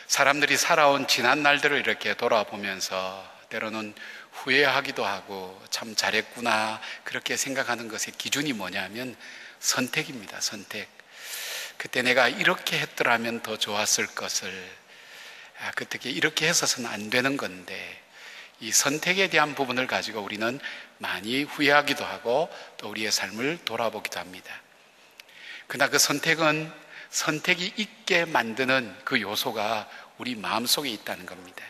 사람들이 살아온 지난 날들을 이렇게 돌아보면서 때로는 후회하기도 하고 참 잘했구나 그렇게 생각하는 것의 기준이 뭐냐면 선택입니다. 선택. 그때 내가 이렇게 했더라면 더 좋았을 것을, 그때 이렇게 해서는 안 되는 건데, 이 선택에 대한 부분을 가지고 우리는 많이 후회하기도 하고 또 우리의 삶을 돌아보기도 합니다. 그러나 그 선택은 선택이 있게 만드는 그 요소가 우리 마음속에 있다는 겁니다.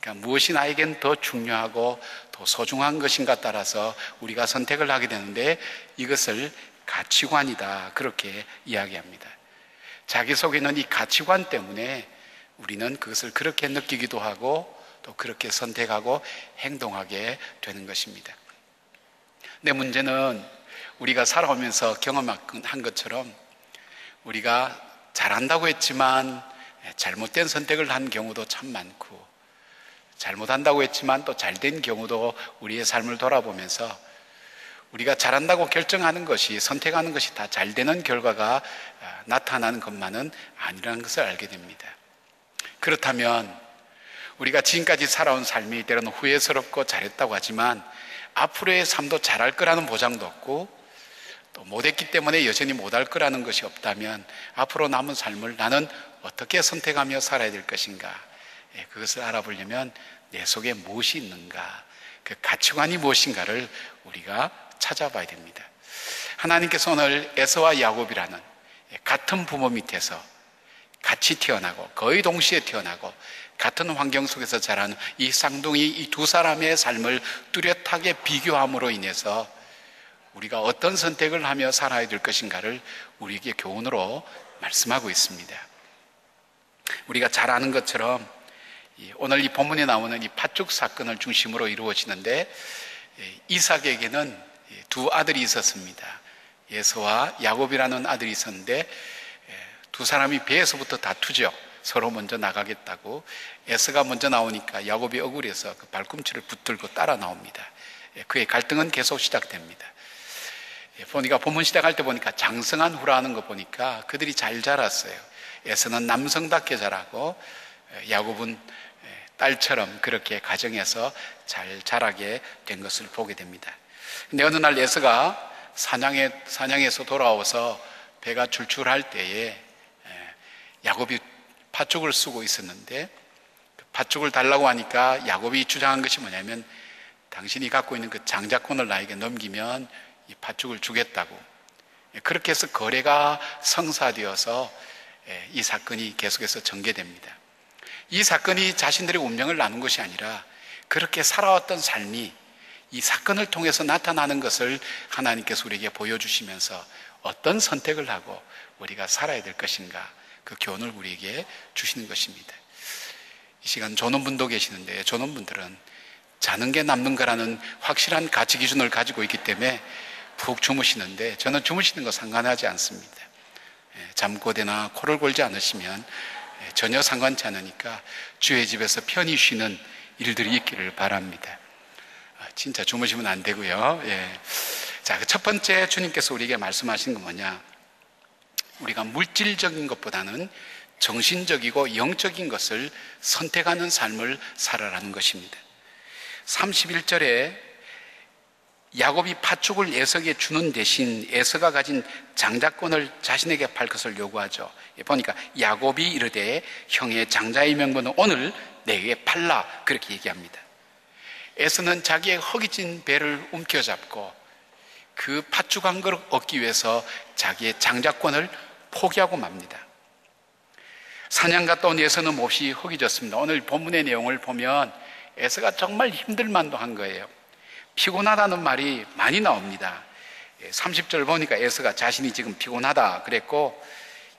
그러니까 무엇이 나에겐 더 중요하고 더 소중한 것인가 따라서 우리가 선택을 하게 되는데 이것을 가치관이다 그렇게 이야기합니다. 자기 속에 있는 이 가치관 때문에 우리는 그것을 그렇게 느끼기도 하고 또 그렇게 선택하고 행동하게 되는 것입니다. 근데 문제는 우리가 살아오면서 경험한 것처럼 우리가 잘한다고 했지만 잘못된 선택을 한 경우도 참 많고, 잘못한다고 했지만 또 잘된 경우도 우리의 삶을 돌아보면서 우리가 잘한다고 결정하는 것이, 선택하는 것이 다 잘되는 결과가 나타나는 것만은 아니라는 것을 알게 됩니다. 그렇다면 우리가 지금까지 살아온 삶이 때로는 후회스럽고 잘했다고 하지만 앞으로의 삶도 잘할 거라는 보장도 없고 또 못했기 때문에 여전히 못할 거라는 것이 없다면 앞으로 남은 삶을 나는 어떻게 선택하며 살아야 될 것인가, 그것을 알아보려면 내 속에 무엇이 있는가, 그 가치관이 무엇인가를 우리가 찾아봐야 됩니다. 하나님께서 오늘 에서와 야곱이라는 같은 부모 밑에서 같이 태어나고 거의 동시에 태어나고 같은 환경 속에서 자란 이 쌍둥이, 이 두 사람의 삶을 뚜렷하게 비교함으로 인해서 우리가 어떤 선택을 하며 살아야 될 것인가를 우리에게 교훈으로 말씀하고 있습니다. 우리가 잘 아는 것처럼 오늘 이 본문에 나오는 이 팥죽 사건을 중심으로 이루어지는데, 이삭에게는 두 아들이 있었습니다. 에서와 야곱이라는 아들이 있었는데 두 사람이 배에서부터 다투죠. 서로 먼저 나가겠다고. 에서가 먼저 나오니까 야곱이 억울해서 그 발꿈치를 붙들고 따라 나옵니다. 그의 갈등은 계속 시작됩니다. 보니까 본문 시작할 때 보니까 장성한 후라하는 거 보니까 그들이 잘 자랐어요. 에서는 남성답게 자라고 야곱은 딸처럼 그렇게 가정에서 잘 자라게 된 것을 보게 됩니다. 근데 어느 날 에서가 사냥에서 돌아와서 배가 출출할 때에 야곱이 팥죽을 쓰고 있었는데 팥죽을 달라고 하니까 야곱이 주장한 것이 뭐냐면 당신이 갖고 있는 그 장자권을 나에게 넘기면 이 팥죽을 주겠다고. 그렇게 해서 거래가 성사되어서 이 사건이 계속해서 전개됩니다. 이 사건이 자신들의 운명을 나눈 것이 아니라 그렇게 살아왔던 삶이 이 사건을 통해서 나타나는 것을 하나님께서 우리에게 보여주시면서 어떤 선택을 하고 우리가 살아야 될 것인가, 그 교훈을 우리에게 주시는 것입니다. 이 시간 존엄분도 계시는데 존엄분들은 자는 게 남는 거라는 확실한 가치 기준을 가지고 있기 때문에 푹 주무시는데 저는 주무시는 거 상관하지 않습니다. 잠꼬대나 코를 골지 않으시면 전혀 상관치 않으니까 주의 집에서 편히 쉬는 일들이 있기를 바랍니다. 진짜 주무시면 안 되고요. 자, 첫 번째 주님께서 우리에게 말씀하신 건 뭐냐? 우리가 물질적인 것보다는 정신적이고 영적인 것을 선택하는 삶을 살아라는 것입니다. 31절에 야곱이 팥죽을 에서에게 주는 대신 에서가 가진 장자권을 자신에게 팔 것을 요구하죠. 보니까 야곱이 이르되 형의 장자의 명분은 오늘 내게 팔라, 그렇게 얘기합니다. 에서는 자기의 허기진 배를 움켜잡고 그 팥죽 한 그릇 얻기 위해서 자기의 장자권을 포기하고 맙니다. 사냥 갔다 온 에서는 몹시 허기졌습니다. 오늘 본문의 내용을 보면 에서가 정말 힘들만도 한 거예요. 피곤하다는 말이 많이 나옵니다. 30절 보니까 에서가 자신이 지금 피곤하다 그랬고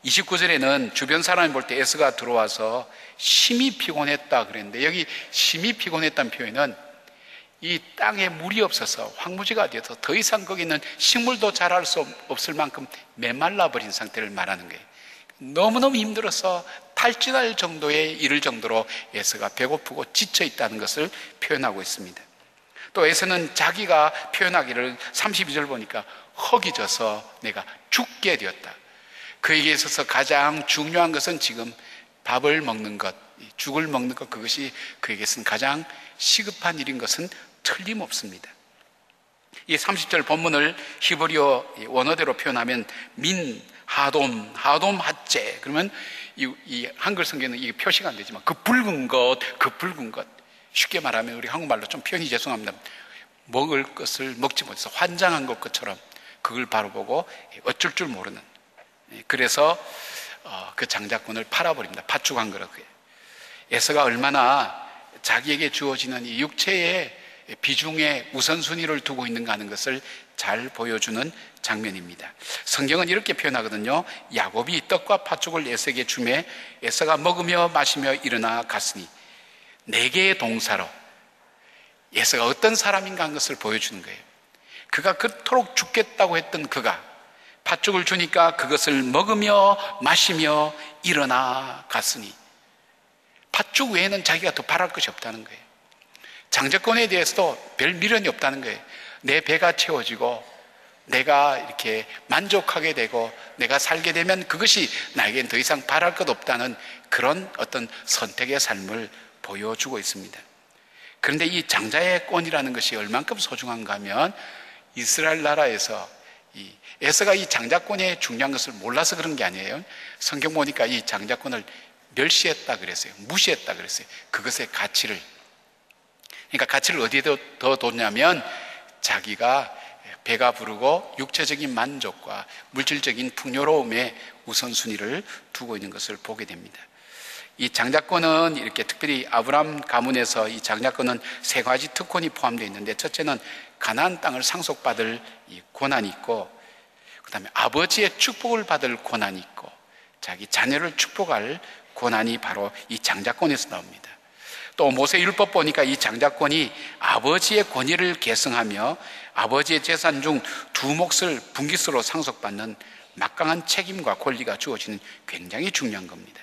29절에는 주변 사람이 볼 때 에서가 들어와서 심히 피곤했다 그랬는데, 여기 심히 피곤했다는 표현은 이 땅에 물이 없어서 황무지가 되어서 더 이상 거기는 식물도 자랄 수 없을 만큼 메말라 버린 상태를 말하는 거예요. 너무너무 힘들어서 탈진할 정도에 이를 정도로 에서가 배고프고 지쳐 있다는 것을 표현하고 있습니다. 또 에서는 자기가 표현하기를 32절 보니까 허기져서 내가 죽게 되었다. 그에게 있어서 가장 중요한 것은 지금 밥을 먹는 것, 죽을 먹는 것, 그것이 그에게서는 가장 시급한 일인 것은 틀림없습니다. 이 30절 본문을 히브리어 원어대로 표현하면 민, 하돔, 핫제. 그러면 이 한글 성경에는 이게 표시가 안 되지만 그 붉은 것, 쉽게 말하면 우리 한국말로 좀 표현이 죄송합니다. 먹을 것을 먹지 못해서 환장한 것처럼 그걸 바로 보고 어쩔 줄 모르는. 그래서 그 장자권을 팔아버립니다. 파축한 거라고 해요. 에서가 얼마나 자기에게 주어지는 이 육체의 비중의 우선순위를 두고 있는가 하는 것을 잘 보여주는 장면입니다. 성경은 이렇게 표현하거든요. 야곱이 떡과 팥죽을 에서에게 주매 에서가 먹으며 마시며 일어나 갔으니, 네 개의 동사로 에서가 어떤 사람인가 하는 것을 보여주는 거예요. 그가 그토록 죽겠다고 했던 그가 팥죽을 주니까 그것을 먹으며 마시며 일어나 갔으니, 팥죽 외에는 자기가 더 바랄 것이 없다는 거예요. 장자권에 대해서도 별 미련이 없다는 거예요. 내 배가 채워지고 내가 이렇게 만족하게 되고 내가 살게 되면 그것이 나에겐 더 이상 바랄 것 없다는 그런 어떤 선택의 삶을 보여주고 있습니다. 그런데 이 장자의 권이라는 것이 얼만큼 소중한가 하면, 이스라엘 나라에서 에서가 이 장자권의 중요한 것을 몰라서 그런 게 아니에요. 성경 보니까 이 장자권을 멸시했다 그랬어요. 무시했다 그랬어요. 그것의 가치를. 그러니까 가치를 어디에 더 뒀냐면 자기가 배가 부르고 육체적인 만족과 물질적인 풍요로움에 우선순위를 두고 있는 것을 보게 됩니다. 이 장자권은 이렇게 특별히 아브라함 가문에서 이 장자권은 세 가지 특권이 포함되어 있는데, 첫째는 가나안 땅을 상속받을 이 권한이 있고, 그 다음에 아버지의 축복을 받을 권한이 있고, 자기 자녀를 축복할 권한이 바로 이 장자권에서 나옵니다. 또 모세율법 보니까 이 장자권이 아버지의 권위를 계승하며 아버지의 재산 중 두 몫을 분기수로 상속받는 막강한 책임과 권리가 주어지는 굉장히 중요한 겁니다.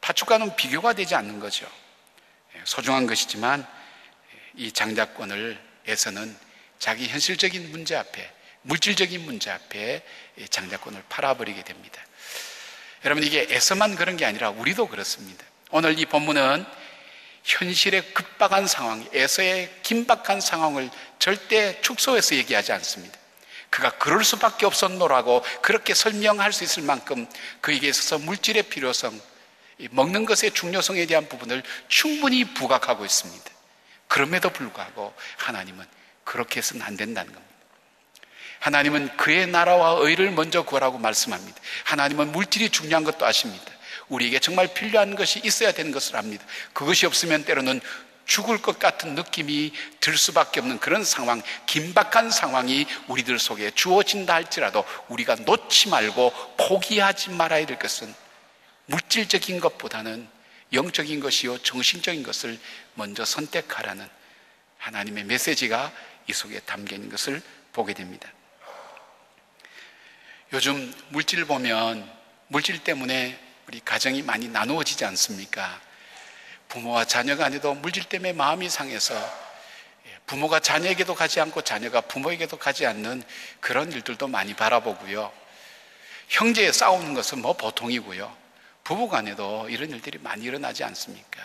파축과는 비교가 되지 않는 거죠. 소중한 것이지만 이 장자권을 에서는 자기 현실적인 문제 앞에, 물질적인 문제 앞에 장자권을 팔아버리게 됩니다. 여러분, 이게 에서만 그런 게 아니라 우리도 그렇습니다. 오늘 이 본문은 현실의 급박한 상황, 에서의 긴박한 상황을 절대 축소해서 얘기하지 않습니다. 그가 그럴 수밖에 없었노라고 그렇게 설명할 수 있을 만큼 그에게 있어서 물질의 필요성, 먹는 것의 중요성에 대한 부분을 충분히 부각하고 있습니다. 그럼에도 불구하고 하나님은 그렇게 해서는 안 된다는 겁니다. 하나님은 그의 나라와 의를 먼저 구하라고 말씀합니다. 하나님은 물질이 중요한 것도 아십니다. 우리에게 정말 필요한 것이 있어야 되는 것을 압니다. 그것이 없으면 때로는 죽을 것 같은 느낌이 들 수밖에 없는 그런 상황, 긴박한 상황이 우리들 속에 주어진다 할지라도 우리가 놓지 말고 포기하지 말아야 될 것은 물질적인 것보다는 영적인 것이요 정신적인 것을 먼저 선택하라는 하나님의 메시지가 이 속에 담겨 있는 것을 보게 됩니다. 요즘 물질 보면 물질 때문에 우리 가정이 많이 나누어지지 않습니까? 부모와 자녀 간에도 물질 때문에 마음이 상해서 부모가 자녀에게도 가지 않고 자녀가 부모에게도 가지 않는 그런 일들도 많이 바라보고요. 형제 싸우는 것은 뭐 보통이고요. 부부 간에도 이런 일들이 많이 일어나지 않습니까?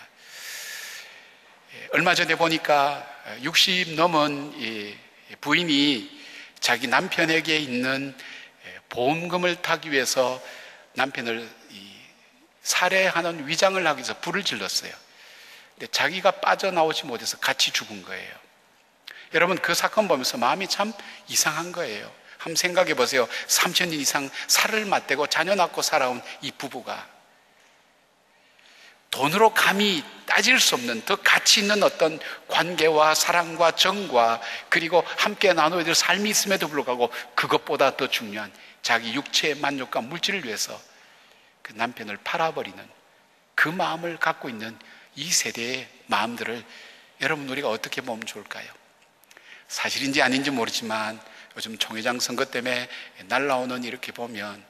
얼마 전에 보니까 60 넘은 이 부인이 자기 남편에게 있는 보험금을 타기 위해서 남편을 살해하는 위장을 하기 위해서 불을 질렀어요. 근데 자기가 빠져나오지 못해서 같이 죽은 거예요. 여러분, 그 사건 보면서 마음이 참 이상한 거예요. 한번 생각해 보세요. 3,000년 이상 살을 맞대고 자녀 낳고 살아온 이 부부가 돈으로 감히 따질 수 없는 더 가치 있는 어떤 관계와 사랑과 정과 그리고 함께 나눠야 될 삶이 있음에도 불구하고 그것보다 더 중요한 자기 육체의 만족과 물질을 위해서 그 남편을 팔아버리는 그 마음을 갖고 있는 이 세대의 마음들을 여러분, 우리가 어떻게 보면 좋을까요? 사실인지 아닌지 모르지만 요즘 총회장 선거 때문에 날라오는 이렇게 보면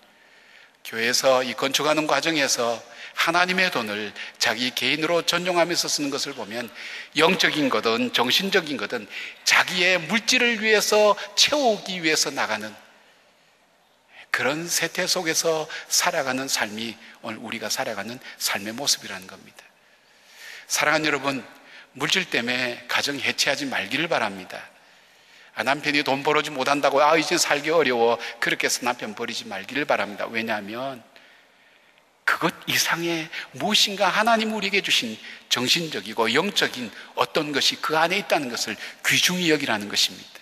교회에서 이 건축하는 과정에서 하나님의 돈을 자기 개인으로 전용하면서 쓰는 것을 보면 영적인 거든 정신적인 거든 자기의 물질을 위해서 채우기 위해서 나가는 그런 세태 속에서 살아가는 삶이 오늘 우리가 살아가는 삶의 모습이라는 겁니다. 사랑하는 여러분, 물질 때문에 가정 해체하지 말기를 바랍니다. 남편이 돈 벌어지 못한다고 이제 살기 어려워, 그렇게 해서 남편 버리지 말기를 바랍니다. 왜냐하면 그것 이상의 무엇인가 하나님 우리에게 주신 정신적이고 영적인 어떤 것이 그 안에 있다는 것을 귀중히 여기라는 것입니다.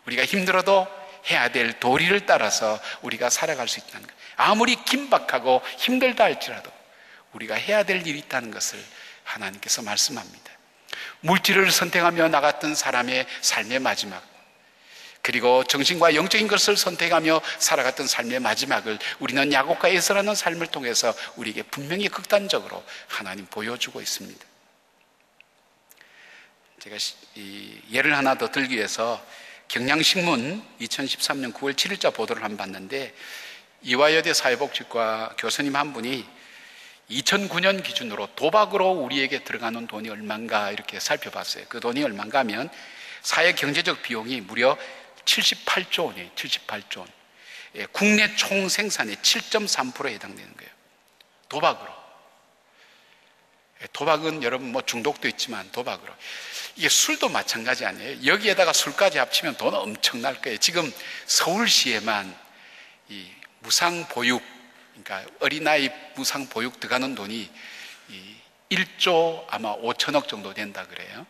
우리가 힘들어도 해야 될 도리를 따라서 우리가 살아갈 수 있다는 것, 아무리 긴박하고 힘들다 할지라도 우리가 해야 될 일이 있다는 것을 하나님께서 말씀합니다. 물질을 선택하며 나갔던 사람의 삶의 마지막, 그리고 정신과 영적인 것을 선택하며 살아갔던 삶의 마지막을 우리는 야곱과 에서라는 삶을 통해서 우리에게 분명히 극단적으로 하나님 보여주고 있습니다. 제가 예를 하나 더 들기 위해서 경향신문 2013년 9월 7일자 보도를 한번 봤는데, 이화여대 사회복지과 교수님 한 분이 2009년 기준으로 도박으로 우리에게 들어가는 돈이 얼마인가 이렇게 살펴봤어요. 그 돈이 얼마인가 하면 사회 경제적 비용이 무려 78조 원이에요. 78조 원. 국내 총 생산의 7.3%에 해당되는 거예요. 도박으로. 도박은 여러분 뭐 중독도 있지만 도박으로. 이게 술도 마찬가지 아니에요. 여기에다가 술까지 합치면 돈 엄청날 거예요. 지금 서울시에만 이 무상보육, 그러니까 어린아이 무상보육 들어가는 돈이 1조 아마 5천억 정도 된다 그래요.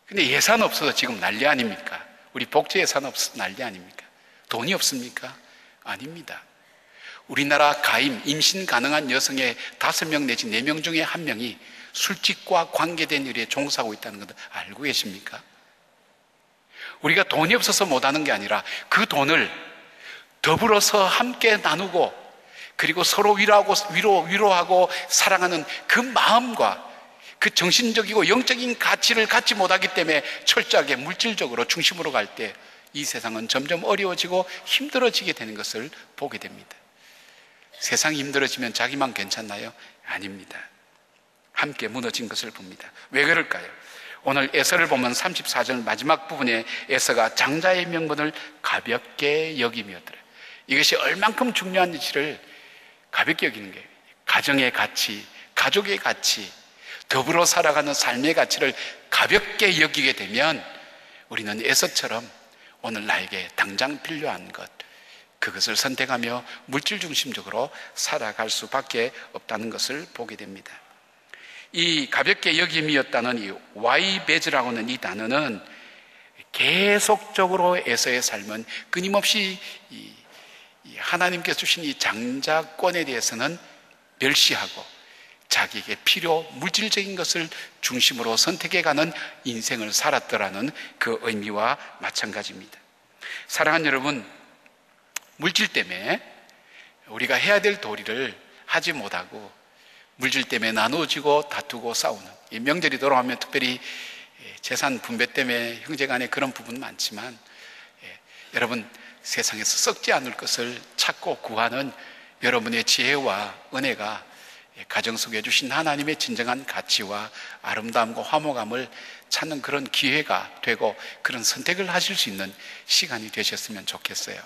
근데 예산 없어서 지금 난리 아닙니까? 우리 복지 예산 없어서 난리 아닙니까? 돈이 없습니까? 아닙니다. 우리나라 가임, 임신 가능한 여성의 5명 내지 4명 중에 1명이 술집과 관계된 일에 종사하고 있다는 것을 알고 계십니까? 우리가 돈이 없어서 못하는 게 아니라 그 돈을 더불어서 함께 나누고, 그리고 서로 위로하고 사랑하는 그 마음과 그 정신적이고 영적인 가치를 갖지 못하기 때문에 철저하게 물질적으로 중심으로 갈 때 이 세상은 점점 어려워지고 힘들어지게 되는 것을 보게 됩니다. 세상이 힘들어지면 자기만 괜찮나요? 아닙니다. 함께 무너진 것을 봅니다. 왜 그럴까요? 오늘 에서를 보면 34절 마지막 부분에 에서가 장자의 명분을 가볍게 여기며더라. 이것이 얼만큼 중요한지를 가볍게 여기는 거예요. 가정의 가치, 가족의 가치, 더불어 살아가는 삶의 가치를 가볍게 여기게 되면 우리는 에서처럼 오늘 나에게 당장 필요한 것, 그것을 선택하며 물질 중심적으로 살아갈 수밖에 없다는 것을 보게 됩니다. 이 가볍게 여김이었다는 이 와이베즈라고 하는 이 단어는 계속적으로 에서의 삶은 끊임없이 하나님께서 주신 이 장자권에 대해서는 멸시하고 자기에게 물질적인 것을 중심으로 선택해가는 인생을 살았더라는 그 의미와 마찬가지입니다. 사랑하는 여러분, 물질 때문에 우리가 해야 될 도리를 하지 못하고 물질 때문에 나누어지고 다투고 싸우는, 이 명절이 돌아오면 특별히 재산 분배 때문에 형제간에 그런 부분 많지만, 여러분 세상에서 썩지 않을 것을 찾고 구하는 여러분의 지혜와 은혜가 가정 속에 주신 하나님의 진정한 가치와 아름다움과 화목함을 찾는 그런 기회가 되고 그런 선택을 하실 수 있는 시간이 되셨으면 좋겠어요.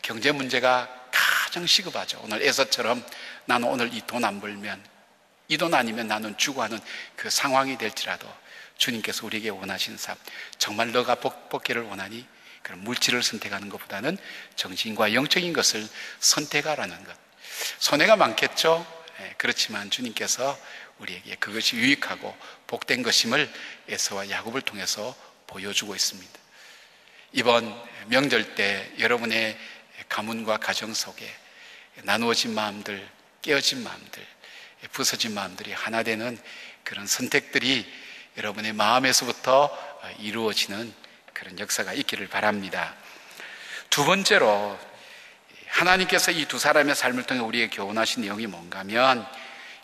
경제 문제가 가장 시급하죠. 오늘 에서처럼 나는 오늘 이 돈 안 벌면, 이 돈 아니면 나는 죽어 하는 그 상황이 될지라도 주님께서 우리에게 원하시는 삶, 정말 너가 복귀를 원하니? 그런 물질을 선택하는 것보다는 정신과 영적인 것을 선택하라는 것. 손해가 많겠죠. 그렇지만 주님께서 우리에게 그것이 유익하고 복된 것임을 에서와 야곱을 통해서 보여주고 있습니다. 이번 명절 때 여러분의 가문과 가정 속에 나누어진 마음들, 깨어진 마음들, 부서진 마음들이 하나 되는 그런 선택들이 여러분의 마음에서부터 이루어지는 그런 역사가 있기를 바랍니다. 두 번째로 하나님께서 이 두 사람의 삶을 통해 우리에게 교훈하신 내용이 뭔가 하면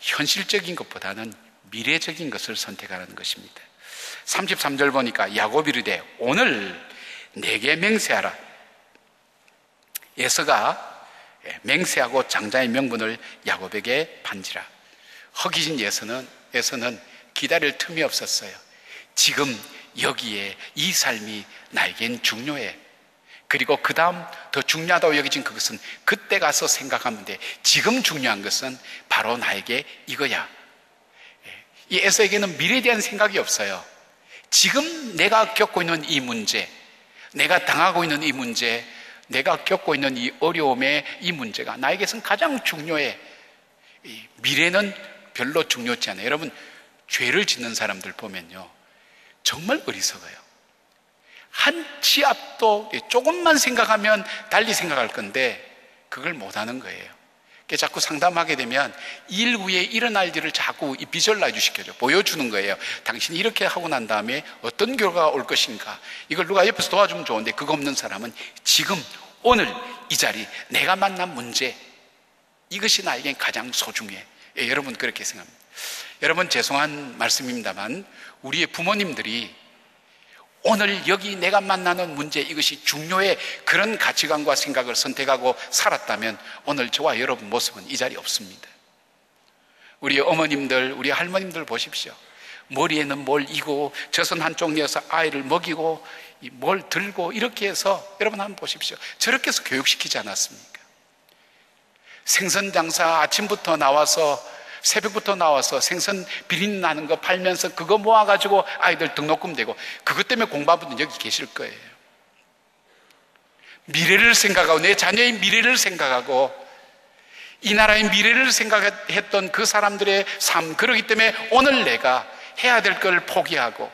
현실적인 것보다는 미래적인 것을 선택하라는 것입니다. 33절 보니까 야곱이 이르되 오늘 내게 맹세하라. 에서가 맹세하고 장자의 명분을 야곱에게 반지라. 허기진 에서는 기다릴 틈이 없었어요. 지금 여기에 이 삶이 나에겐 중요해. 그리고 그 다음 더 중요하다고 여겨진 그것은 그때 가서 생각하면 돼. 지금 중요한 것은 바로 나에게 이거야. 이 에서에게는 미래에 대한 생각이 없어요. 지금 내가 겪고 있는 이 문제, 내가 당하고 있는 이 문제, 내가 겪고 있는 이 어려움의 이 문제가 나에게선 가장 중요해. 미래는 별로 중요치 않아요. 여러분, 죄를 짓는 사람들 보면요, 정말 어리석어요. 한 치 앞도 조금만 생각하면 달리 생각할 건데 그걸 못하는 거예요. 자꾸 상담하게 되면 일 후에 일어날 일을 자꾸 비주얼라이즈 시켜줘, 보여주는 거예요. 당신이 이렇게 하고 난 다음에 어떤 결과가 올 것인가. 이걸 누가 옆에서 도와주면 좋은데 그거 없는 사람은 지금 오늘 이 자리, 내가 만난 문제, 이것이 나에겐 가장 소중해. 여러분 그렇게 생각합니다. 여러분, 죄송한 말씀입니다만 우리의 부모님들이 오늘 여기 내가 만나는 문제, 이것이 중요해, 그런 가치관과 생각을 선택하고 살았다면 오늘 저와 여러분 모습은 이 자리에 없습니다. 우리 어머님들, 우리 할머님들 보십시오. 머리에는 뭘 이고 젖은 한쪽 내어서 아이를 먹이고 뭘 들고 이렇게 해서, 여러분 한번 보십시오. 저렇게 해서 교육시키지 않았습니까? 생선 장사 아침부터 나와서, 새벽부터 나와서 생선 비린 나는 거 팔면서 그거 모아가지고 아이들 등록금 대고, 그것 때문에 공부하는 분들 여기 계실 거예요. 미래를 생각하고, 내 자녀의 미래를 생각하고, 이 나라의 미래를 생각했던 그 사람들의 삶, 그러기 때문에 오늘 내가 해야 될 걸 포기하고,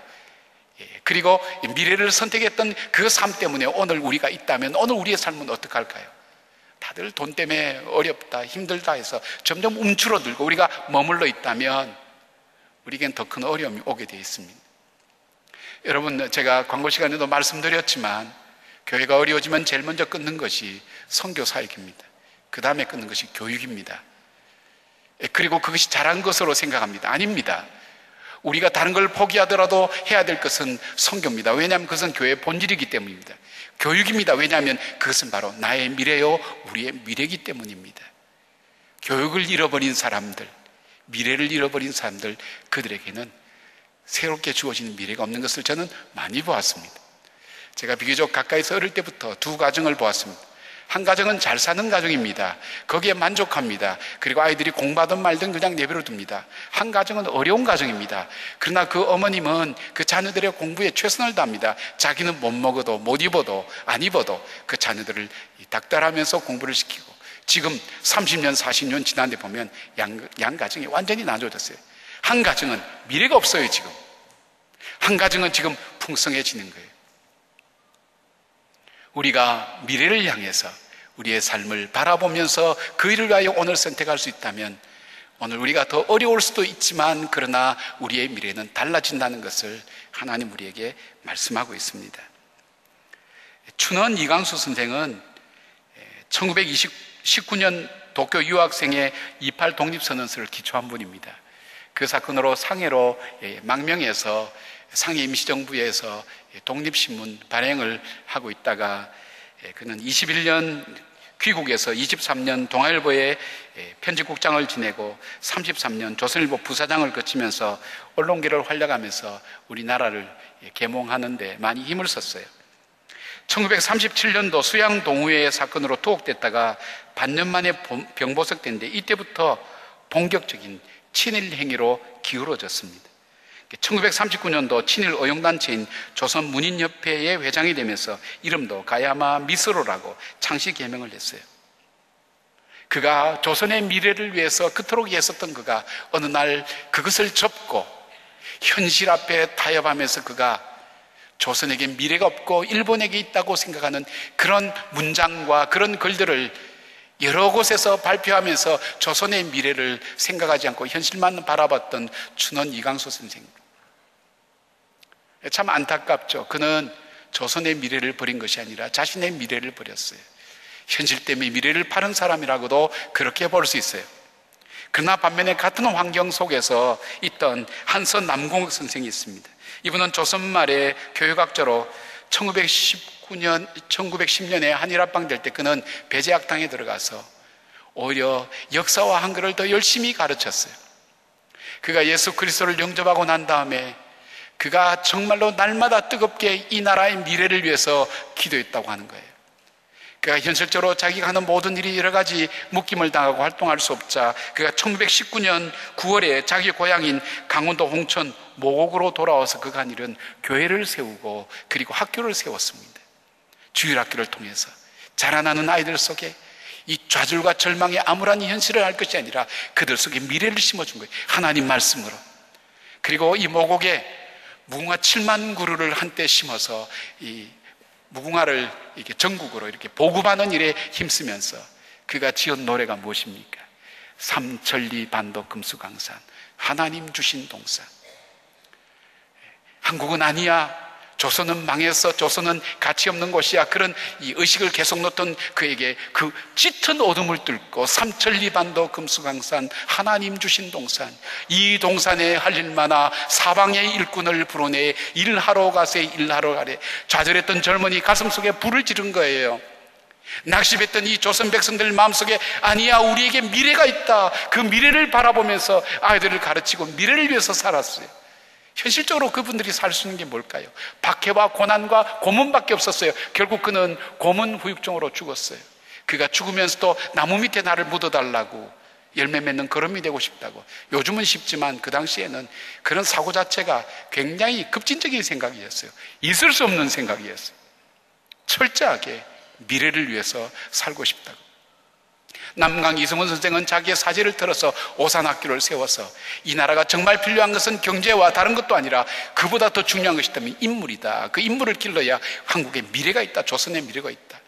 그리고 미래를 선택했던 그 삶 때문에 오늘 우리가 있다면 오늘 우리의 삶은 어떻게 할까요? 다들 돈 때문에 어렵다, 힘들다 해서 점점 움츠러들고 우리가 머물러 있다면 우리에겐 더 큰 어려움이 오게 되어 있습니다. 여러분, 제가 광고 시간에도 말씀드렸지만 교회가 어려워지면 제일 먼저 끊는 것이 선교 사역입니다. 그 다음에 끊는 것이 교육입니다. 그리고 그것이 잘한 것으로 생각합니다. 아닙니다. 우리가 다른 걸 포기하더라도 해야 될 것은 선교입니다. 왜냐하면 그것은 교회의 본질이기 때문입니다. 교육입니다. 왜냐하면 그것은 바로 나의 미래요, 우리의 미래이기 때문입니다. 교육을 잃어버린 사람들, 미래를 잃어버린 사람들, 그들에게는 새롭게 주어지는 미래가 없는 것을 저는 많이 보았습니다. 제가 비교적 가까이서 어릴 때부터 두 가정을 보았습니다. 한 가정은 잘 사는 가정입니다. 거기에 만족합니다. 그리고 아이들이 공부하든 말든 그냥 내버려 둡니다. 한 가정은 어려운 가정입니다. 그러나 그 어머님은 그 자녀들의 공부에 최선을 다합니다. 자기는 못 먹어도 못 입어도 안 입어도 그 자녀들을 닥달하면서 공부를 시키고, 지금 30년 40년 지난 데 보면 양 가정이 완전히 나눠졌어요. 한 가정은 미래가 없어요. 지금 한 가정은 지금 풍성해지는 거예요. 우리가 미래를 향해서 우리의 삶을 바라보면서 그 일을 위하여 오늘 선택할 수 있다면 오늘 우리가 더 어려울 수도 있지만 그러나 우리의 미래는 달라진다는 것을 하나님 우리에게 말씀하고 있습니다. 춘원 이강수 선생은 1919년 도쿄 유학생의 28 독립선언서를 기초한 분입니다. 그 사건으로 상해로 망명해서 상해 임시정부에서 독립신문 발행을 하고 있다가 그는 21년 귀국해서 23년 동아일보의 편집국장을 지내고 33년 조선일보 부사장을 거치면서 언론계를 활약하면서 우리나라를 계몽하는 데 많이 힘을 썼어요. 1937년도 수양동우회 사건으로 투옥됐다가 반년 만에 병보석됐는데 이때부터 본격적인 친일 행위로 기울어졌습니다. 1939년도 친일 어용단체인 조선문인협회의 회장이 되면서 이름도 가야마 미스로라고 창시 개명을 했어요. 그가 조선의 미래를 위해서 그토록 애썼던 그가 어느 날 그것을 접고 현실 앞에 타협하면서 그가 조선에게 미래가 없고 일본에게 있다고 생각하는 그런 문장과 그런 글들을 여러 곳에서 발표하면서 조선의 미래를 생각하지 않고 현실만 바라봤던 춘원 이강수 선생입니다. 참 안타깝죠. 그는 조선의 미래를 버린 것이 아니라 자신의 미래를 버렸어요. 현실 때문에 미래를 파는 사람이라고도 그렇게 볼 수 있어요. 그러나 반면에 같은 환경 속에서 있던 한서 남공학 선생이 있습니다. 이분은 조선 말에 교육학자로 1910년에 한일합방 될 때 그는 배제학당에 들어가서 오히려 역사와 한글을 더 열심히 가르쳤어요. 그가 예수 그리스도를 영접하고 난 다음에 그가 정말로 날마다 뜨겁게 이 나라의 미래를 위해서 기도했다고 하는 거예요. 그가 현실적으로 자기가 하는 모든 일이 여러 가지 묶임을 당하고 활동할 수 없자 그가 1919년 9월에 자기 고향인 강원도 홍천 모곡으로 돌아와서 그가 한 일은 교회를 세우고 그리고 학교를 세웠습니다. 주일학교를 통해서 자라나는 아이들 속에 이 좌절과 절망의 암울한 현실을 알 것이 아니라 그들 속에 미래를 심어준 거예요. 하나님 말씀으로. 그리고 이 모곡에 무궁화 7만 그루를 한때 심어서 이 무궁화를 이렇게 전국으로 이렇게 보급하는 일에 힘쓰면서 그가 지은 노래가 무엇입니까? 삼천리 반도 금수강산, 하나님 주신 동산. 한국은 아니야, 조선은 망했어, 조선은 가치 없는 곳이야, 그런 이 의식을 계속 놓던 그에게 그 짙은 어둠을 뚫고 삼천리 반도 금수강산, 하나님 주신 동산, 이 동산에 할 일 많아 사방의 일꾼을 불어내 일하러 가세 일하러 가래. 좌절했던 젊은이 가슴속에 불을 지른 거예요. 낙심했던 이 조선 백성들 마음속에 아니야, 우리에게 미래가 있다, 그 미래를 바라보면서 아이들을 가르치고 미래를 위해서 살았어요. 현실적으로 그분들이 살 수 있는 게 뭘까요? 박해와 고난과 고문밖에 없었어요. 결국 그는 고문 후유증으로 죽었어요. 그가 죽으면서도 나무 밑에 나를 묻어달라고, 열매 맺는 거름이 되고 싶다고. 요즘은 쉽지만 그 당시에는 그런 사고 자체가 굉장히 급진적인 생각이었어요. 있을 수 없는 생각이었어요. 철저하게 미래를 위해서 살고 싶다고. 남강 이승훈 선생은 자기의 사제를 들어서 오산학교를 세워서 이 나라가 정말 필요한 것은 경제와 다른 것도 아니라 그보다 더 중요한 것이 있다면 인물이다. 그 인물을 길러야 한국에 미래가 있다, 조선의 미래가 있다.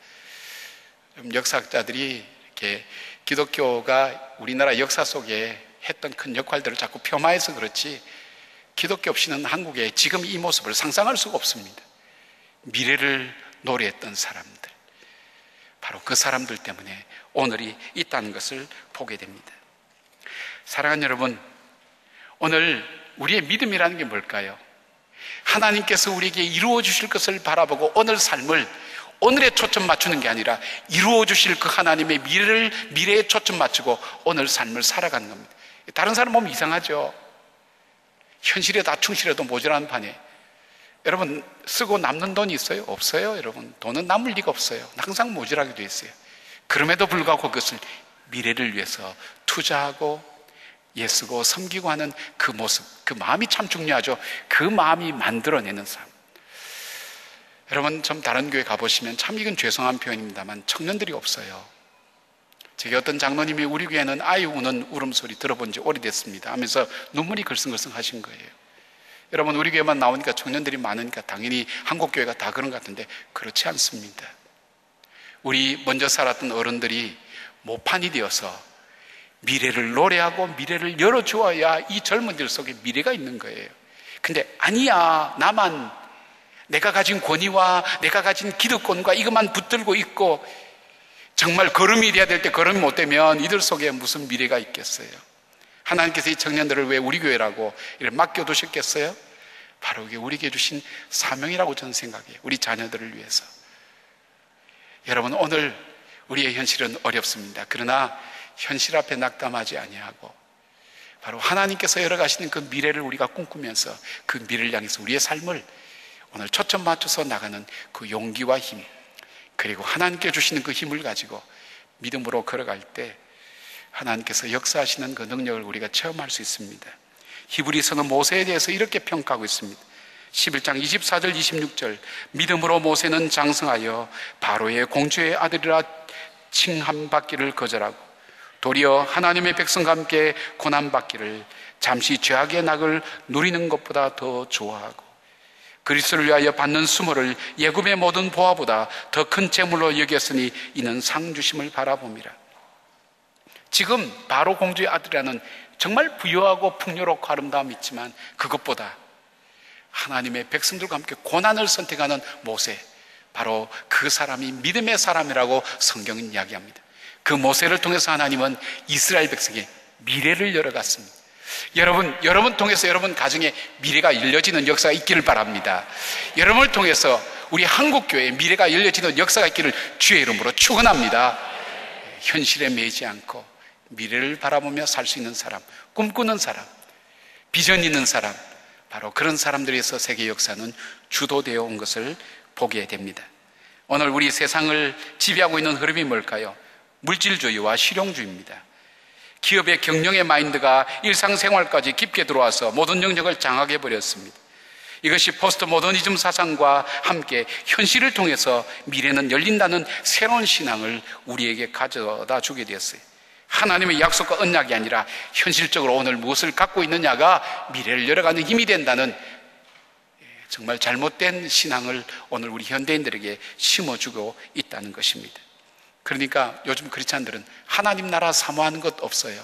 역사학자들이 이렇게 기독교가 우리나라 역사 속에 했던 큰 역할들을 자꾸 폄하해서 그렇지, 기독교 없이는 한국의 지금 이 모습을 상상할 수가 없습니다. 미래를 노래했던 사람들, 바로 그 사람들 때문에 오늘이 있다는 것을 보게 됩니다. 사랑하는 여러분, 오늘 우리의 믿음이라는 게 뭘까요? 하나님께서 우리에게 이루어 주실 것을 바라보고 오늘 삶을 오늘에 초점 맞추는 게 아니라 이루어 주실 그 하나님의 미래에 초점 맞추고 오늘 삶을 살아가는 겁니다. 다른 사람 보면 이상하죠. 현실에 다 충실해도 모자라는 판에 여러분, 쓰고 남는 돈이 있어요? 없어요. 여러분, 돈은 남을 리가 없어요. 항상 모자라게 돼 있어요. 그럼에도 불구하고 그것을 미래를 위해서 투자하고 애쓰고 섬기고 하는 그 모습, 그 마음이 참 중요하죠. 그 마음이 만들어내는 삶. 여러분, 좀 다른 교회 가보시면 참 이건 죄송한 표현입니다만 청년들이 없어요. 제게 어떤 장로님이 우리 교회는 아이 우는 울음소리 들어본 지 오래됐습니다 하면서 눈물이 글썽글썽 하신 거예요. 여러분, 우리 교회만 나오니까 청년들이 많으니까 당연히 한국 교회가 다 그런 것 같은데 그렇지 않습니다. 우리 먼저 살았던 어른들이 모판이 되어서 미래를 노래하고 미래를 열어주어야 이 젊은이들 속에 미래가 있는 거예요. 근데 아니야, 나만 내가 가진 권위와 내가 가진 기득권과 이것만 붙들고 있고 정말 걸음이 돼야 될 때 걸음이 못 되면 이들 속에 무슨 미래가 있겠어요? 하나님께서 이 청년들을 왜 우리 교회라고 이렇게 맡겨두셨겠어요? 바로 이게 우리에게 주신 사명이라고 저는 생각해요. 우리 자녀들을 위해서. 여러분, 오늘 우리의 현실은 어렵습니다. 그러나 현실 앞에 낙담하지 아니하고 바로 하나님께서 열어가시는 그 미래를 우리가 꿈꾸면서 그 미래를 향해서 우리의 삶을 오늘 초점 맞춰서 나가는 그 용기와 힘, 그리고 하나님께 주시는 그 힘을 가지고 믿음으로 걸어갈 때 하나님께서 역사하시는 그 능력을 우리가 체험할 수 있습니다. 히브리서는 모세에 대해서 이렇게 평가하고 있습니다. 11장 24절 26절 믿음으로 모세는 장성하여 바로의 공주의 아들이라 칭함받기를 거절하고 도리어 하나님의 백성과 함께 고난받기를 잠시 죄악의 낙을 누리는 것보다 더 좋아하고 그리스도를 위하여 받는 수모를 예굽의 모든 보화보다 더 큰 재물로 여겼으니 이는 상 주심을 바라봅니다. 지금 바로 공주의 아들이라는 정말 부유하고 풍요롭고 아름다움이 있지만 그것보다 하나님의 백성들과 함께 고난을 선택하는 모세, 바로 그 사람이 믿음의 사람이라고 성경은 이야기합니다. 그 모세를 통해서 하나님은 이스라엘 백성의 미래를 열어갔습니다. 여러분 통해서 여러분 가정에 미래가 열려지는 역사가 있기를 바랍니다. 여러분을 통해서 우리 한국교회의 미래가 열려지는 역사가 있기를 주의 이름으로 축원합니다. 현실에 매이지 않고 미래를 바라보며 살 수 있는 사람, 꿈꾸는 사람, 비전 있는 사람, 바로 그런 사람들에서 세계 역사는 주도되어 온 것을 보게 됩니다. 오늘 우리 세상을 지배하고 있는 흐름이 뭘까요? 물질주의와 실용주의입니다. 기업의 경영의 마인드가 일상생활까지 깊게 들어와서 모든 영역을 장악해버렸습니다. 이것이 포스트 모더니즘 사상과 함께 현실을 통해서 미래는 열린다는 새로운 신앙을 우리에게 가져다 주게 되었어요. 하나님의 약속과 언약이 아니라 현실적으로 오늘 무엇을 갖고 있느냐가 미래를 열어가는 힘이 된다는 정말 잘못된 신앙을 오늘 우리 현대인들에게 심어주고 있다는 것입니다. 그러니까 요즘 크리스찬들은 하나님 나라 사모하는 것 없어요.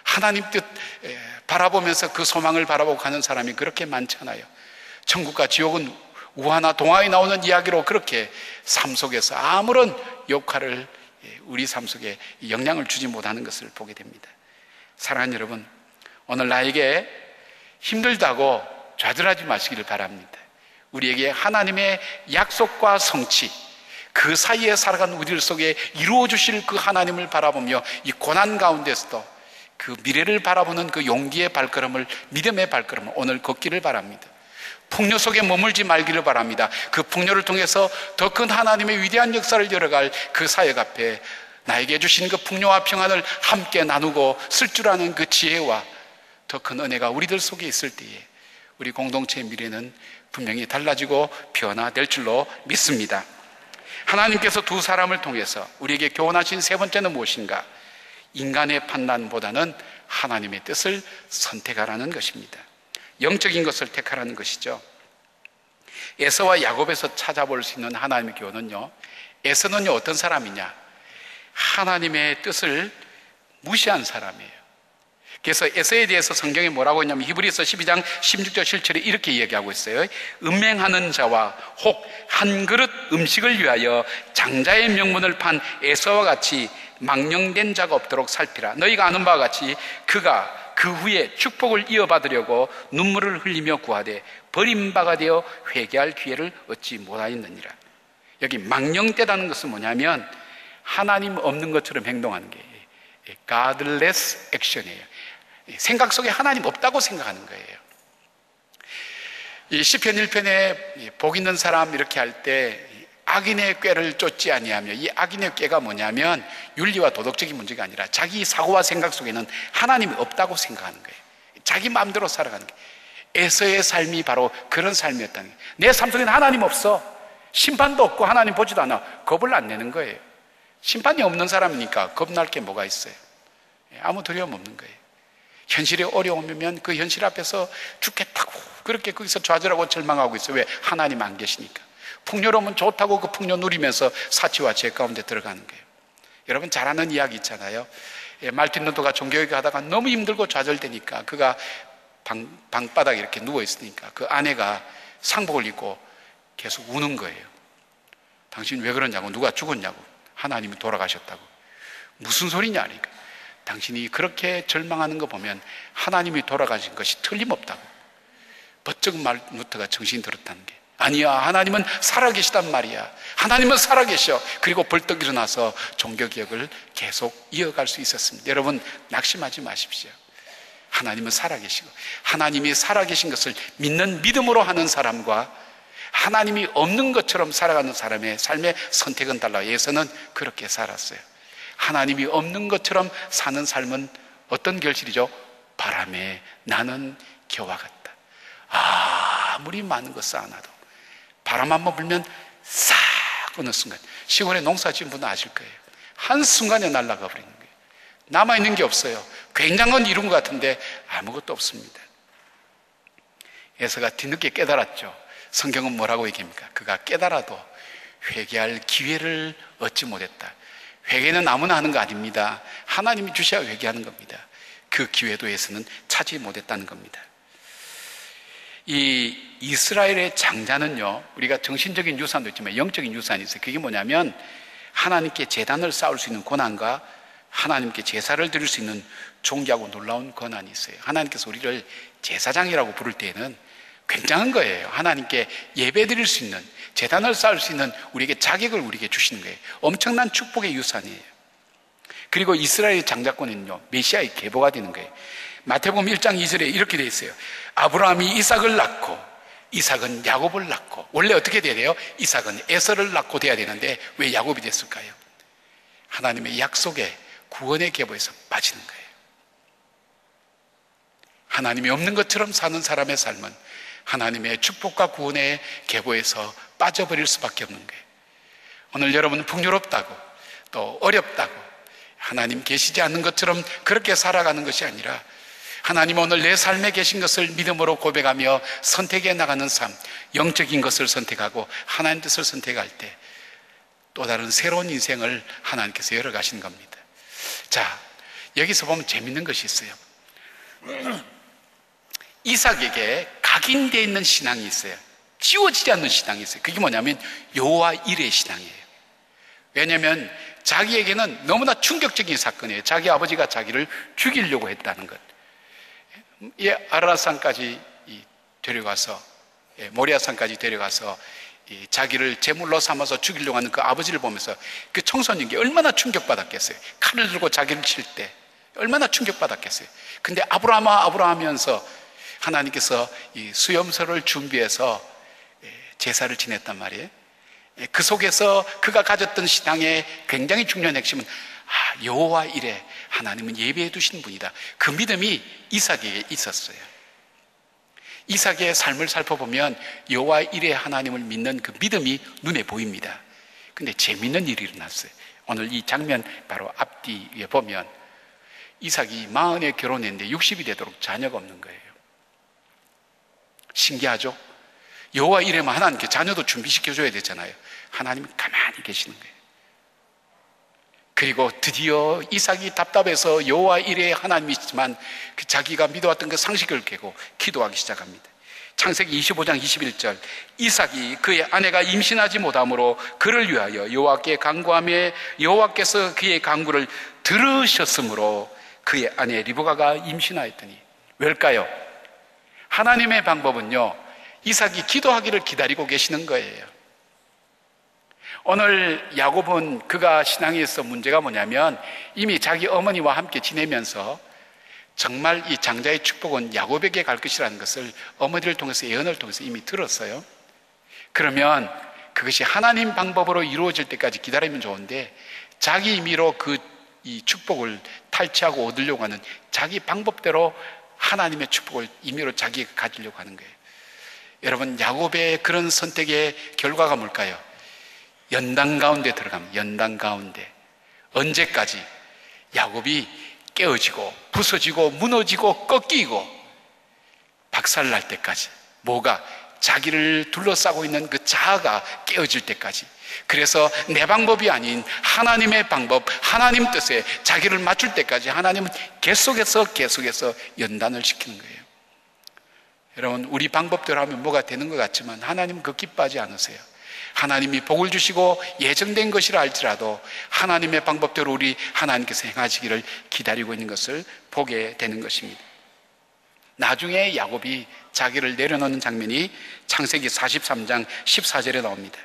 하나님 뜻 바라보면서 그 소망을 바라보고 가는 사람이 그렇게 많잖아요. 천국과 지옥은 우화나 동화에 나오는 이야기로 그렇게 삶 속에서 아무런 역할을 우리 삶 속에 영향을 주지 못하는 것을 보게 됩니다. 사랑하는 여러분, 오늘 나에게 힘들다고 좌절하지 마시기를 바랍니다. 우리에게 하나님의 약속과 성취, 그 사이에 살아가는 우리들 속에 이루어 주실 그 하나님을 바라보며 이 고난 가운데서도 그 미래를 바라보는 그 용기의 발걸음을, 믿음의 발걸음을 오늘 걷기를 바랍니다. 풍요 속에 머물지 말기를 바랍니다. 그 풍요를 통해서 더 큰 하나님의 위대한 역사를 열어갈 그 사역 앞에 나에게 주신 그 풍요와 평안을 함께 나누고 쓸 줄 아는 그 지혜와 더 큰 은혜가 우리들 속에 있을 때에 우리 공동체의 미래는 분명히 달라지고 변화될 줄로 믿습니다. 하나님께서 두 사람을 통해서 우리에게 교훈하신 세 번째는 무엇인가? 인간의 판단보다는 하나님의 뜻을 선택하라는 것입니다. 영적인 것을 택하라는 것이죠. 에서와 야곱에서 찾아볼 수 있는 하나님의 교훈은요, 에서는요 어떤 사람이냐? 하나님의 뜻을 무시한 사람이에요. 그래서 에서에 대해서 성경에 뭐라고 했냐면 히브리서 12장 16절 17절에 이렇게 이야기하고 있어요. 음행하는 자와 혹 한 그릇 음식을 위하여 장자의 명분을 판 에서와 같이 망령된 자가 없도록 살피라. 너희가 아는 바와 같이 그가 그 후에 축복을 이어받으려고 눈물을 흘리며 구하되 버림바가 되어 회개할 기회를 얻지 못하였느니라. 여기 망령되다는 것은 뭐냐면 하나님 없는 것처럼 행동하는 게 godless action이에요. 생각 속에 하나님 없다고 생각하는 거예요. 이 시편 1편에 복 있는 사람 이렇게 할 때 악인의 꾀를 쫓지 아니하며, 이 악인의 꾀가 뭐냐면 윤리와 도덕적인 문제가 아니라 자기 사고와 생각 속에는 하나님이 없다고 생각하는 거예요. 자기 마음대로 살아가는 거예요. 에서의 삶이 바로 그런 삶이었다는 거예요. 내 삶 속에는 하나님 없어. 심판도 없고 하나님 보지도 않아. 겁을 안 내는 거예요. 심판이 없는 사람이니까 겁날 게 뭐가 있어요? 아무 두려움 없는 거예요. 현실에 어려우면 그 현실 앞에서 죽겠다고 그렇게 거기서 좌절하고 절망하고 있어요. 왜? 하나님 안 계시니까. 풍요로우면 좋다고 그 풍요 누리면서 사치와 죄 가운데 들어가는 거예요. 여러분 잘 아는 이야기 있잖아요. 말틴 루터가 종교회개 하다가 너무 힘들고 좌절되니까 그가 방바닥에 이렇게 누워있으니까 그 아내가 상복을 입고 계속 우는 거예요. 당신 왜 그러냐고. 누가 죽었냐고. 하나님이 돌아가셨다고. 무슨 소리냐 하니까 당신이 그렇게 절망하는 거 보면 하나님이 돌아가신 것이 틀림없다고. 버쩍 말틴 루터가 정신이 들었다는 게, 아니야, 하나님은 살아계시단 말이야. 하나님은 살아계셔. 그리고 벌떡 일어나서 종교개혁을 계속 이어갈 수 있었습니다. 여러분 낙심하지 마십시오. 하나님은 살아계시고 하나님이 살아계신 것을 믿는 믿음으로 하는 사람과 하나님이 없는 것처럼 살아가는 사람의 삶의 선택은 달라요. 예서는 그렇게 살았어요. 하나님이 없는 것처럼 사는 삶은 어떤 결실이죠? 바람에 나는 겨와 같다. 아무리 많은 거 쌓아놔도 바람 한번 불면 싹 어느 순간, 시골에 농사 지은 분은 아실 거예요. 한순간에 날아가 버리는 거예요. 남아있는 게 없어요. 굉장한 건 이룬 것 같은데 아무것도 없습니다. 에서가 뒤늦게 깨달았죠. 성경은 뭐라고 얘기합니까? 그가 깨달아도 회개할 기회를 얻지 못했다. 회개는 아무나 하는 거 아닙니다. 하나님이 주셔야 회개하는 겁니다. 그 기회도 에서는 찾지 못했다는 겁니다. 이 이스라엘의 장자는요, 우리가 정신적인 유산도 있지만 영적인 유산이 있어요. 그게 뭐냐면 하나님께 제단을 쌓을 수 있는 권한과 하나님께 제사를 드릴 수 있는 존귀하고 놀라운 권한이 있어요. 하나님께서 우리를 제사장이라고 부를 때에는 굉장한 거예요. 하나님께 예배 드릴 수 있는, 제단을 쌓을 수 있는 우리에게 자격을 우리에게 주시는 거예요. 엄청난 축복의 유산이에요. 그리고 이스라엘의 장자권은요, 메시아의 계보가 되는 거예요. 마태복음 1장 2절에 이렇게 되어 있어요. 아브라함이 이삭을 낳고 이삭은 야곱을 낳고, 원래 어떻게 돼야 돼요? 이삭은 에서를 낳고 돼야 되는데 왜 야곱이 됐을까요? 하나님의 약속의 구원의 계보에서 빠지는 거예요. 하나님이 없는 것처럼 사는 사람의 삶은 하나님의 축복과 구원의 계보에서 빠져버릴 수밖에 없는 거예요. 오늘 여러분은 풍요롭다고 또 어렵다고 하나님 계시지 않는 것처럼 그렇게 살아가는 것이 아니라, 하나님 오늘 내 삶에 계신 것을 믿음으로 고백하며 선택해 나가는 삶, 영적인 것을 선택하고 하나님 뜻을 선택할 때 또 다른 새로운 인생을 하나님께서 열어가시는 겁니다. 자, 여기서 보면 재밌는 것이 있어요. 이삭에게 각인되어 있는 신앙이 있어요. 지워지지 않는 신앙이 있어요. 그게 뭐냐면 여호와 이레 신앙이에요. 왜냐하면 자기에게는 너무나 충격적인 사건이에요. 자기 아버지가 자기를 죽이려고 했다는 것. 아라산까지 데려가서, 모리아산까지 데려가서 자기를 제물로 삼아서 죽이려고 하는 그 아버지를 보면서 그 청소년이 얼마나 충격받았겠어요. 칼을 들고 자기를 칠 때 얼마나 충격받았겠어요. 근데 아브라함아 하면서 하나님께서 이 수염소를 준비해서 제사를 지냈단 말이에요. 그 속에서 그가 가졌던 신앙의 굉장히 중요한 핵심은 여호와 이레, 하나님은 예배해 두신 분이다. 그 믿음이 이삭에게 있었어요. 이삭의 삶을 살펴보면 여호와 이레 하나님을 믿는 그 믿음이 눈에 보입니다. 근데 재미있는 일이 일어났어요. 오늘 이 장면 바로 앞뒤에 보면 이삭이 40에 결혼했는데 60이 되도록 자녀가 없는 거예요. 신기하죠? 여호와 이레만 하나님께 자녀도 준비시켜줘야 되잖아요. 하나님은 가만히 계시는 거예요. 그리고 드디어 이삭이 답답해서 여호와 이레 하나님이지만 자기가 믿어왔던 그 상식을 깨고 기도하기 시작합니다. 창세기 25장 21절, 이삭이 그의 아내가 임신하지 못함으로 그를 위하여 여호와께 간구하며 여호와께서 그의 간구를 들으셨으므로 그의 아내 리브가가 임신하였더니. 왜일까요? 하나님의 방법은요, 이삭이 기도하기를 기다리고 계시는 거예요. 오늘 야곱은 그가 신앙에서 문제가 뭐냐면 이미 자기 어머니와 함께 지내면서 정말 이 장자의 축복은 야곱에게 갈 것이라는 것을 어머니를 통해서, 예언을 통해서 이미 들었어요. 그러면 그것이 하나님 방법으로 이루어질 때까지 기다리면 좋은데 자기 임의로 이 축복을 탈취하고 얻으려고 하는 자기 방법대로 하나님의 축복을 임의로 자기가 가지려고 하는 거예요. 여러분, 야곱의 그런 선택의 결과가 뭘까요? 연단 가운데 들어가면, 연단 가운데 언제까지? 야곱이 깨어지고 부서지고 무너지고 꺾이고 박살날 때까지. 뭐가? 자기를 둘러싸고 있는 그 자아가 깨어질 때까지. 그래서 내 방법이 아닌 하나님의 방법, 하나님 뜻에 자기를 맞출 때까지 하나님은 계속해서 연단을 시키는 거예요. 여러분, 우리 방법대로 하면 뭐가 되는 것 같지만 하나님은 그 기뻐하지 않으세요. 하나님이 복을 주시고 예정된 것이라 할지라도 하나님의 방법대로 우리 하나님께서 행하시기를 기다리고 있는 것을 보게 되는 것입니다. 나중에 야곱이 자기를 내려놓는 장면이 창세기 43장 14절에 나옵니다.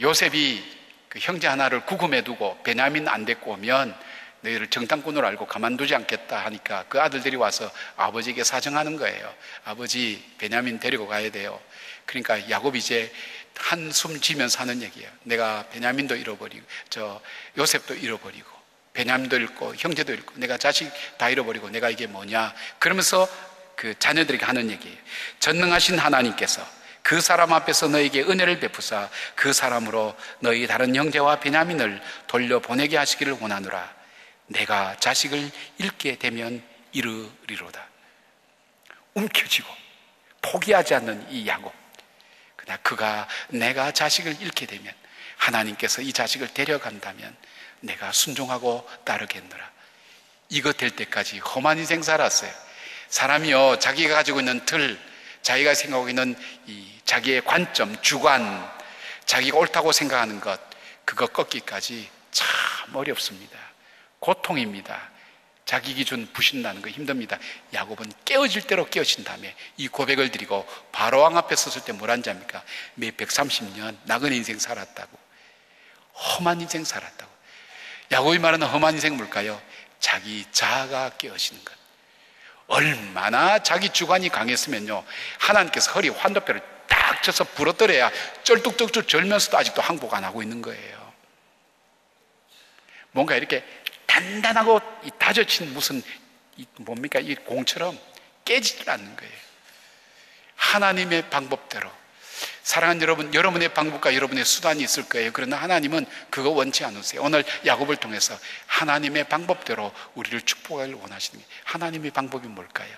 요셉이 그 형제 하나를 구금해 두고 베냐민 안 데리고 오면 너희를 정탐꾼으로 알고 가만두지 않겠다 하니까 그 아들들이 와서 아버지에게 사정하는 거예요. 아버지, 베냐민 데리고 가야 돼요. 그러니까 야곱이 이제 한숨 쉬면서 하는 얘기예요. 내가 베냐민도 잃어버리고 요셉도 잃어버리고 베냐민도 잃고 형제도 잃고 내가 자식 다 잃어버리고 내가 이게 뭐냐, 그러면서 그 자녀들에게 하는 얘기예요. 전능하신 하나님께서 그 사람 앞에서 너에게 은혜를 베푸사 그 사람으로 너희 다른 형제와 베냐민을 돌려보내게 하시기를 원하노라. 내가 자식을 잃게 되면 이르리로다. 움켜쥐고 포기하지 않는 이 야곱. 그러나 그가 내가 자식을 잃게 되면 하나님께서 이 자식을 데려간다면 내가 순종하고 따르겠노라. 이거 될 때까지 험한 인생 살았어요. 사람이요, 자기가 가지고 있는 틀, 자기가 생각하고 있는 이 자기의 관점, 주관, 자기가 옳다고 생각하는 것, 그거 꺾기까지 참 어렵습니다. 고통입니다. 자기 기준 부신다는 거 힘듭니다. 야곱은 깨어질 대로 깨어진 다음에 이 고백을 드리고 바로왕 앞에 섰을 때 뭘 한지 압니까? 매 130년 나그네 인생 살았다고. 험한 인생 살았다고. 야곱이 말하는 험한 인생은 뭘까요? 자기 자아가 깨어지는 것. 얼마나 자기 주관이 강했으면요, 하나님께서 허리 환도뼈를 딱 쳐서 부러뜨려야 쩔뚝쩔뚝 절면서도 아직도 항복 안 하고 있는 거예요. 뭔가 이렇게 단단하고 다져진 무슨 뭡니까, 이 공처럼 깨지질 않는 거예요. 하나님의 방법대로. 사랑하는 여러분, 여러분의 방법과 여러분의 수단이 있을 거예요. 그러나 하나님은 그거 원치 않으세요. 오늘 야곱을 통해서 하나님의 방법대로 우리를 축복하기를 원하시는 게, 하나님의 방법이 뭘까요?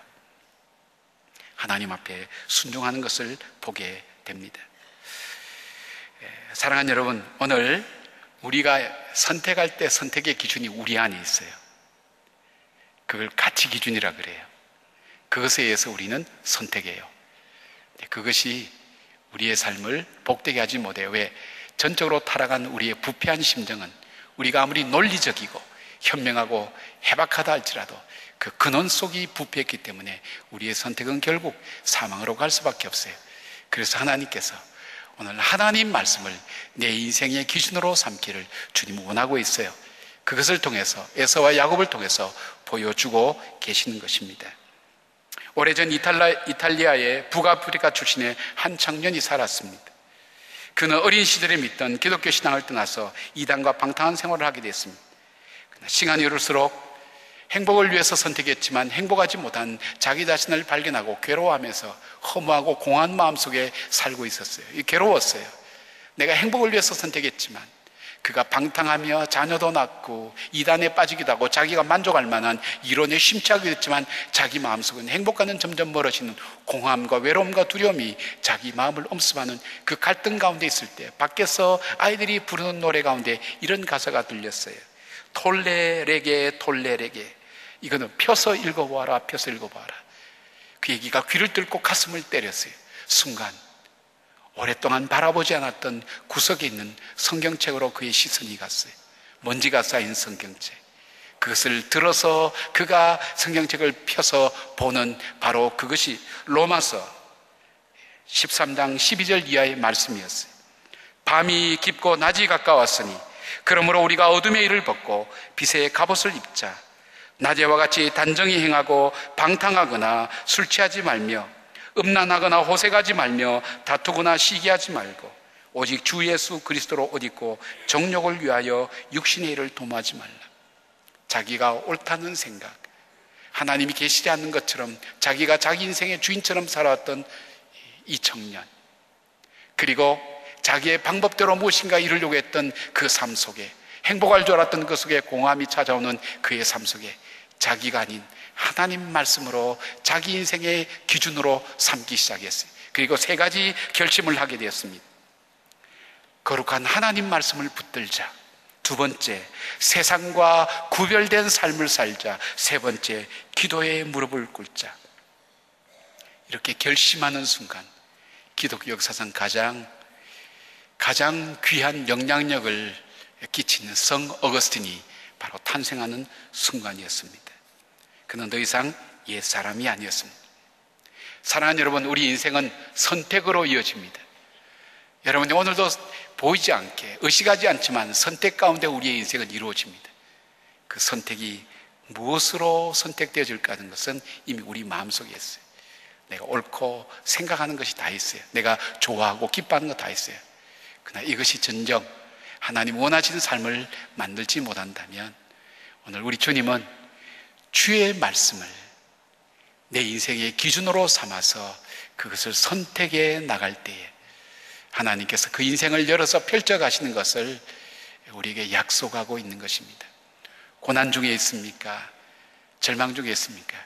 하나님 앞에 순종하는 것을 보게 됩니다. 사랑하는 여러분, 오늘 우리가 선택할 때 선택의 기준이 우리 안에 있어요. 그걸 가치 기준이라 그래요. 그것에 의해서 우리는 선택해요. 그것이 우리의 삶을 복되게 하지 못해요. 왜? 전적으로 타락한 우리의 부패한 심정은 우리가 아무리 논리적이고 현명하고 해박하다 할지라도 그 근원 속이 부패했기 때문에 우리의 선택은 결국 사망으로 갈 수밖에 없어요. 그래서 하나님께서 오늘 하나님 말씀을 내 인생의 기준으로 삼기를 주님은 원하고 있어요. 그것을 통해서, 에서와 야곱을 통해서 보여주고 계시는 것입니다. 오래전 이탈리아의 북아프리카 출신의 한 청년이 살았습니다. 그는 어린 시절에 믿던 기독교 신앙을 떠나서 이단과 방탕한 생활을 하게 됐습니다. 그러나 시간이 흐를수록 행복을 위해서 선택했지만 행복하지 못한 자기 자신을 발견하고 괴로워하면서 허무하고 공허한 마음속에 살고 있었어요. 괴로웠어요. 내가 행복을 위해서 선택했지만 그가 방탕하며 자녀도 낳고 이단에 빠지기도 하고 자기가 만족할 만한 이론에 심취하게 됐지만 자기 마음속은 행복과는 점점 멀어지는 공허함과 외로움과 두려움이 자기 마음을 엄습하는 그 갈등 가운데 있을 때 밖에서 아이들이 부르는 노래 가운데 이런 가사가 들렸어요. 톨레레게 톨레레게. 이거는 펴서 읽어보아라, 펴서 읽어보아라. 그 얘기가 귀를 뚫고 가슴을 때렸어요. 순간 오랫동안 바라보지 않았던 구석에 있는 성경책으로 그의 시선이 갔어요. 먼지가 쌓인 성경책. 그것을 들어서 그가 성경책을 펴서 보는 바로 그것이 로마서 13장 12절 이하의 말씀이었어요. 밤이 깊고 낮이 가까웠으니 그러므로 우리가 어둠의 일을 벗고 빛의 갑옷을 입자. 낮에와 같이 단정히 행하고 방탕하거나 술 취하지 말며 음란하거나 호색하지 말며 다투거나 시기하지 말고 오직 주 예수 그리스도로 옷 입고 정욕을 위하여 육신의 일을 도모하지 말라. 자기가 옳다는 생각, 하나님이 계시지 않는 것처럼 자기가 자기 인생의 주인처럼 살아왔던 이 청년, 그리고 자기의 방법대로 무엇인가 이루려고 했던 그 삶 속에, 행복할 줄 알았던 그 속에 공허함이 찾아오는 그의 삶 속에 자기가 아닌 하나님 말씀으로 자기 인생의 기준으로 삼기 시작했어요. 그리고 세 가지 결심을 하게 되었습니다. 거룩한 하나님 말씀을 붙들자. 두 번째, 세상과 구별된 삶을 살자. 세 번째, 기도에 무릎을 꿇자. 이렇게 결심하는 순간 기독교 역사상 가장 귀한 영향력을 끼치는 성 어거스틴이 바로 탄생하는 순간이었습니다. 그는 더 이상 옛사람이 아니었습니다. 사랑하는 여러분, 우리 인생은 선택으로 이어집니다. 여러분이 오늘도 보이지 않게, 의식하지 않지만 선택 가운데 우리의 인생은 이루어집니다. 그 선택이 무엇으로 선택되어질까 하는 것은 이미 우리 마음속에 있어요. 내가 옳고 생각하는 것이 다 있어요. 내가 좋아하고 기뻐하는 것 다 있어요. 그러나 이것이 진정 하나님 원하시는 삶을 만들지 못한다면 오늘 우리 주님은 주의 말씀을 내 인생의 기준으로 삼아서 그것을 선택해 나갈 때에 하나님께서 그 인생을 열어서 펼쳐가시는 것을 우리에게 약속하고 있는 것입니다. 고난 중에 있습니까? 절망 중에 있습니까?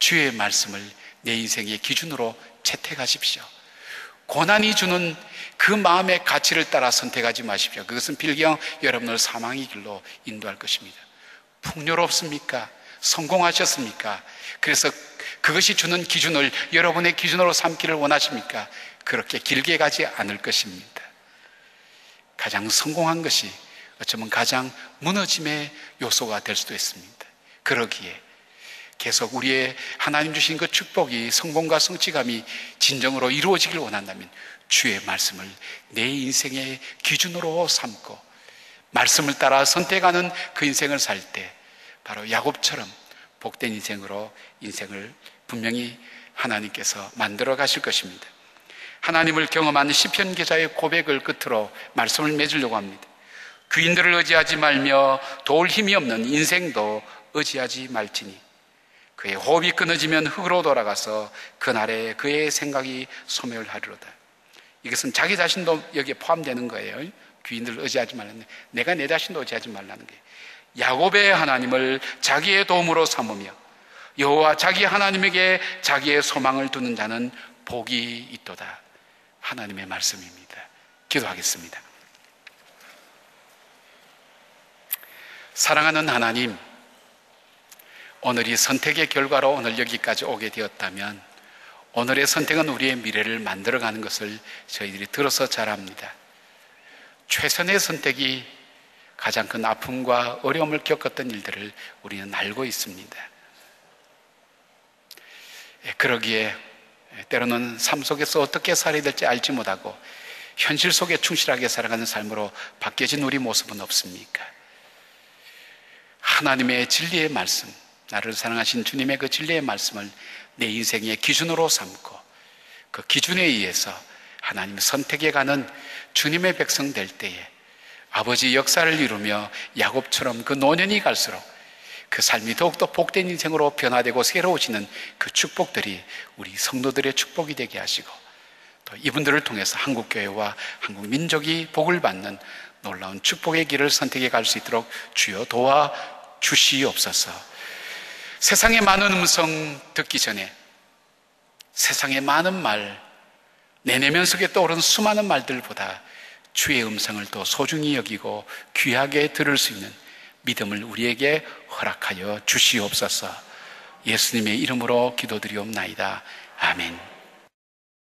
주의 말씀을 내 인생의 기준으로 채택하십시오. 고난이 주는 그 마음의 가치를 따라 선택하지 마십시오. 그것은 필경 여러분을 사망의 길로 인도할 것입니다. 풍요롭습니까? 성공하셨습니까? 그래서 그것이 주는 기준을 여러분의 기준으로 삼기를 원하십니까? 그렇게 길게 가지 않을 것입니다. 가장 성공한 것이 어쩌면 가장 무너짐의 요소가 될 수도 있습니다. 그러기에 계속 우리의 하나님 주신 그 축복이 성공과 성취감이 진정으로 이루어지길 원한다면 주의 말씀을 내 인생의 기준으로 삼고 말씀을 따라 선택하는 그 인생을 살 때 바로 야곱처럼 복된 인생으로 인생을 분명히 하나님께서 만들어 가실 것입니다. 하나님을 경험한 시편 기자의 고백을 끝으로 말씀을 맺으려고 합니다. 귀인들을 의지하지 말며 도울 힘이 없는 인생도 의지하지 말지니 그의 호흡이 끊어지면 흙으로 돌아가서 그날에 그의 생각이 소멸하리로다. 이것은 자기 자신도 여기에 포함되는 거예요. 귀인들을 의지하지 말라는, 내가 내 자신도 의지하지 말라는 거예요. 야곱의 하나님을 자기의 도움으로 삼으며 여호와 자기 하나님에게 자기의 소망을 두는 자는 복이 있도다. 하나님의 말씀입니다. 기도하겠습니다. 사랑하는 하나님, 오늘이 선택의 결과로 오늘 여기까지 오게 되었다면 오늘의 선택은 우리의 미래를 만들어가는 것을 저희들이 들어서 잘 압니다. 최선의 선택이 가장 큰 아픔과 어려움을 겪었던 일들을 우리는 알고 있습니다. 그러기에 때로는 삶 속에서 어떻게 살아야 될지 알지 못하고 현실 속에 충실하게 살아가는 삶으로 바뀌어진 우리 모습은 없습니까? 하나님의 진리의 말씀, 나를 사랑하신 주님의 그 진리의 말씀을 내 인생의 기준으로 삼고 그 기준에 의해서 하나님의 선택에 가는 주님의 백성 될 때에 아버지 역사를 이루며 야곱처럼 그 노년이 갈수록 그 삶이 더욱더 복된 인생으로 변화되고 새로워지는 그 축복들이 우리 성도들의 축복이 되게 하시고 또 이분들을 통해서 한국교회와 한국민족이 복을 받는 놀라운 축복의 길을 선택해 갈 수 있도록 주여 도와주시옵소서. 세상의 많은 음성 듣기 전에 세상의 많은 말, 내 내면 속에 떠오르는 수많은 말들보다 주의 음성을 더 소중히 여기고 귀하게 들을 수 있는 믿음을 우리에게 허락하여 주시옵소서. 예수님의 이름으로 기도드리옵나이다. 아멘.